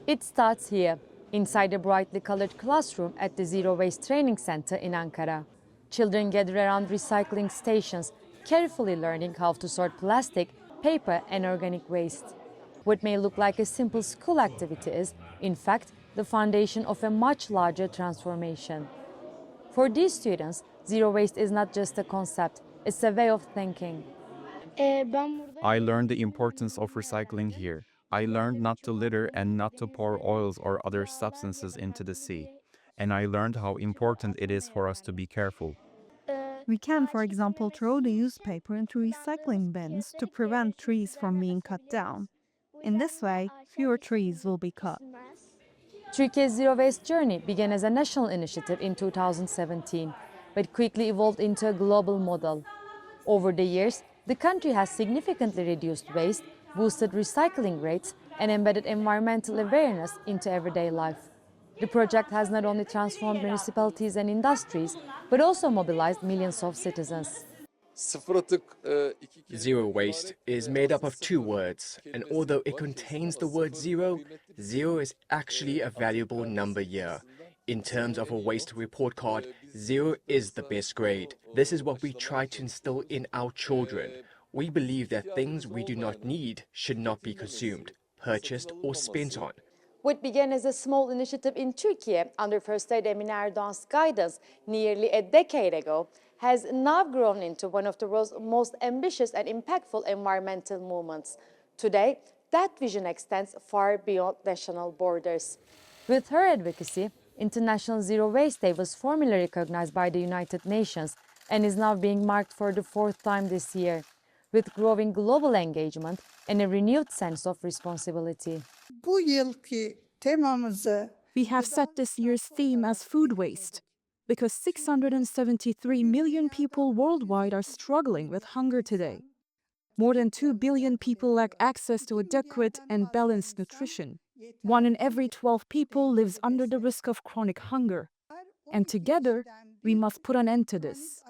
It starts here, inside a brightly colored classroom at the Zero Waste Training Center in Ankara. Children gather around recycling stations, carefully learning how to sort plastic, paper and organic waste. What may look like a simple school activity is, in fact, the foundation of a much larger transformation. For these students, zero waste is not just a concept, it's a way of thinking. I learned the importance of recycling here. I learned not to litter and not to pour oils or other substances into the sea. And I learned how important it is for us to be careful. We can, for example, throw the newspaper into recycling bins to prevent trees from being cut down. In this way, fewer trees will be cut. Turkey's zero waste journey began as a national initiative in 2017, but quickly evolved into a global model. Over the years, the country has significantly reduced waste, boosted recycling rates, and embedded environmental awareness into everyday life. The project has not only transformed municipalities and industries, but also mobilized millions of citizens. Zero waste is made up of two words, and although it contains the word zero, zero is actually a valuable number here. In terms of a waste report card, zero is the best grade. This is what we try to instill in our children. We believe that things we do not need should not be consumed, purchased or spent on. What began as a small initiative in Turkey under First Lady Emine Erdoğan's guidance nearly a decade ago has now grown into one of the world's most ambitious and impactful environmental movements. Today, that vision extends far beyond national borders. With her advocacy, International Zero Waste Day was formally recognized by the United Nations and is now being marked for the fourth time this year, with growing global engagement and a renewed sense of responsibility. We have set this year's theme as food waste, because 673 million people worldwide are struggling with hunger today. More than 2 billion people lack access to adequate and balanced nutrition. 1 in every 12 people lives under the risk of chronic hunger. And together, we must put an end to this.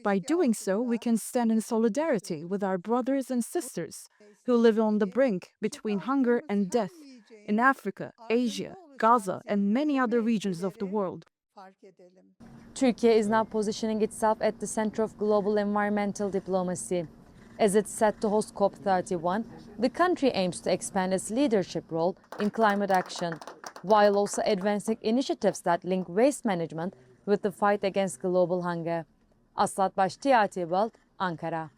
By doing so, we can stand in solidarity with our brothers and sisters who live on the brink between hunger and death in Africa, Asia, Gaza, and many other regions of the world. Turkey is now positioning itself at the center of global environmental diplomacy. As it's set to host COP31, the country aims to expand its leadership role in climate action, while also advancing initiatives that link waste management with the fight against global hunger. Asli Atbas, Ankara.